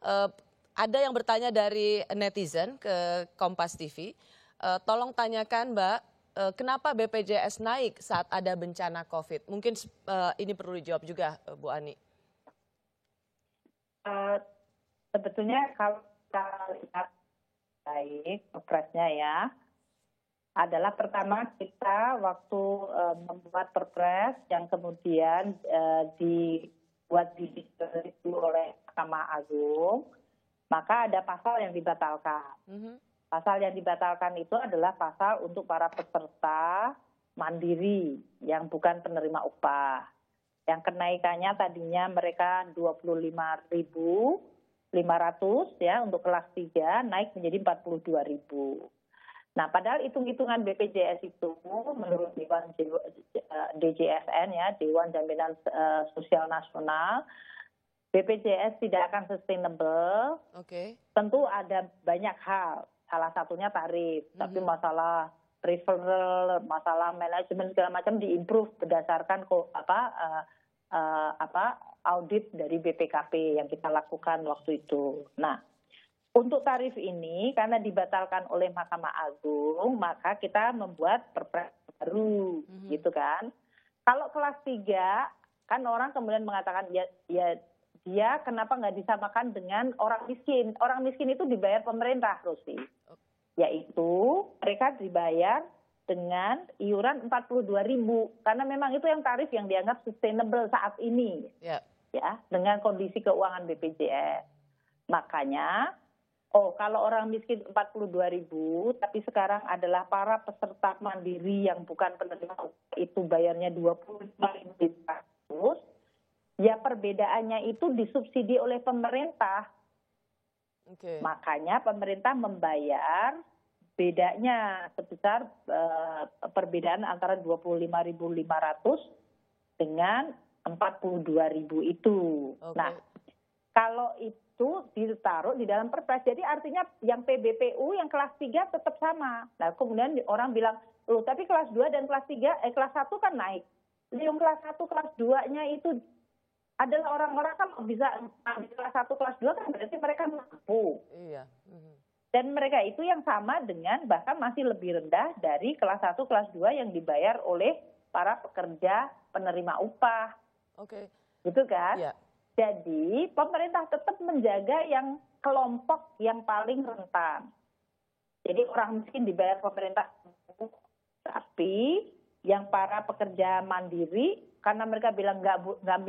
Eh, ada yang bertanya dari netizen ke Kompas TV. Tolong tanyakan Mbak, kenapa BPJS naik saat ada bencana COVID? Mungkin ini perlu dijawab juga, Bu Ani. Sebetulnya kalau kita lihat baik Perpresnya ya, adalah pertama kita waktu membuat Perpres yang kemudian dibuat oleh Mahkamah Agung, maka ada pasal yang dibatalkan. Pasal yang dibatalkan itu adalah pasal untuk para peserta mandiri yang bukan penerima upah. Yang kenaikannya tadinya mereka 25.500 ya untuk kelas 3 naik menjadi 42.000. Nah, padahal hitung-hitungan BPJS itu menurut Dewan DJSN ya, Dewan Jaminan Sosial Nasional, BPJS tidak akan sustainable. Tentu ada banyak hal. Salah satunya tarif, tapi masalah referral, masalah manajemen segala macam diimprove berdasarkan audit dari BPKP yang kita lakukan waktu itu. Nah, untuk tarif ini karena dibatalkan oleh Mahkamah Agung, maka kita membuat Perpres baru, gitu kan. Kalau kelas 3, kan orang kemudian mengatakan ya dia kenapa nggak disamakan dengan orang miskin? Orang miskin itu dibayar pemerintah, Rosi. Yaitu mereka dibayar dengan iuran 42.000 karena memang itu yang tarif yang dianggap sustainable saat ini. Ya, dengan kondisi keuangan BPJS. Makanya kalau orang miskin 42.000 tapi sekarang adalah para peserta mandiri yang bukan penerima itu bayarnya 25.500, ya perbedaannya itu disubsidi oleh pemerintah. Makanya pemerintah membayar bedanya sebesar perbedaan antara 25.500 dengan 42.000 itu. Nah, kalau itu ditaruh di dalam Perpres, jadi artinya yang PBPU yang kelas 3 tetap sama. Nah, kemudian orang bilang, loh tapi kelas 2 dan kelas 3, kelas 1 kan naik. Yang kelas 1, kelas 2-nya itu adalah orang-orang kan bisa di kelas 1, kelas 2 kan berarti mereka mampu. Iya. Dan mereka itu yang sama dengan bahkan masih lebih rendah dari kelas 1, kelas 2 yang dibayar oleh para pekerja penerima upah. Gitu kan? Iya. Jadi pemerintah tetap menjaga yang kelompok yang paling rentan. Jadi orang miskin dibayar pemerintah, tapi yang para pekerja mandiri karena mereka bilang nggak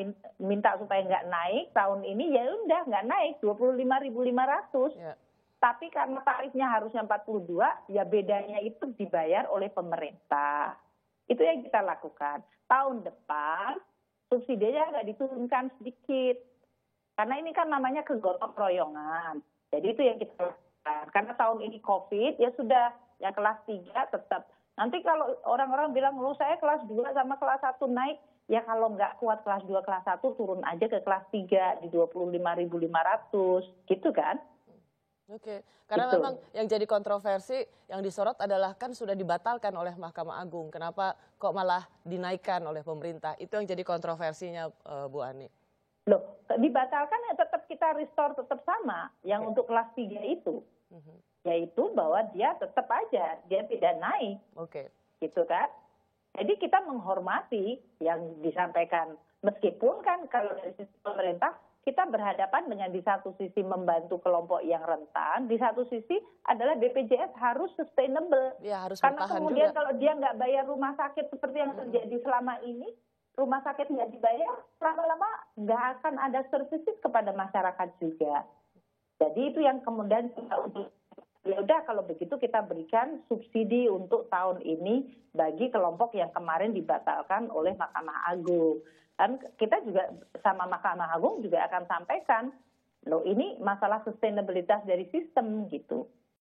minta supaya nggak naik tahun ini, ya udah nggak naik 25.500. Ya. Tapi karena tarifnya harusnya 42, ya bedanya itu dibayar oleh pemerintah. Itu yang kita lakukan. Tahun depan subsidinya nggak diturunkan sedikit. Karena ini kan namanya kegotong royongan. Jadi itu yang kita lakukan. Karena tahun ini COVID, ya sudah yang kelas 3 tetap. Nanti kalau orang-orang bilang, loh saya kelas 2 sama kelas 1 naik, ya kalau nggak kuat kelas 2, kelas 1 turun aja ke kelas 3 di 25.500, gitu kan? Karena memang yang jadi kontroversi yang disorot adalah kan sudah dibatalkan oleh Mahkamah Agung. Kenapa kok malah dinaikkan oleh pemerintah? Itu yang jadi kontroversinya, Bu Ani. Loh, dibatalkan ya tetap kita restore tetap sama yang untuk kelas 3 itu. Yaitu bahwa dia tetap aja, dia tidak naik. Gitu kan? Jadi kita menghormati yang disampaikan. Meskipun kan kalau dari sisi pemerintah, kita berhadapan dengan di satu sisi membantu kelompok yang rentan, di satu sisi adalah BPJS harus sustainable. Ya, harus karena kemudian juga. Kalau dia nggak bayar rumah sakit seperti yang terjadi selama ini, rumah sakit nggak dibayar, lama-lama nggak akan ada services kepada masyarakat juga. Jadi itu yang kemudian ya udah kalau begitu kita berikan subsidi untuk tahun ini bagi kelompok yang kemarin dibatalkan oleh Mahkamah Agung. Dan kita juga sama Mahkamah Agung juga akan sampaikan, loh ini masalah sustainabilitas dari sistem gitu.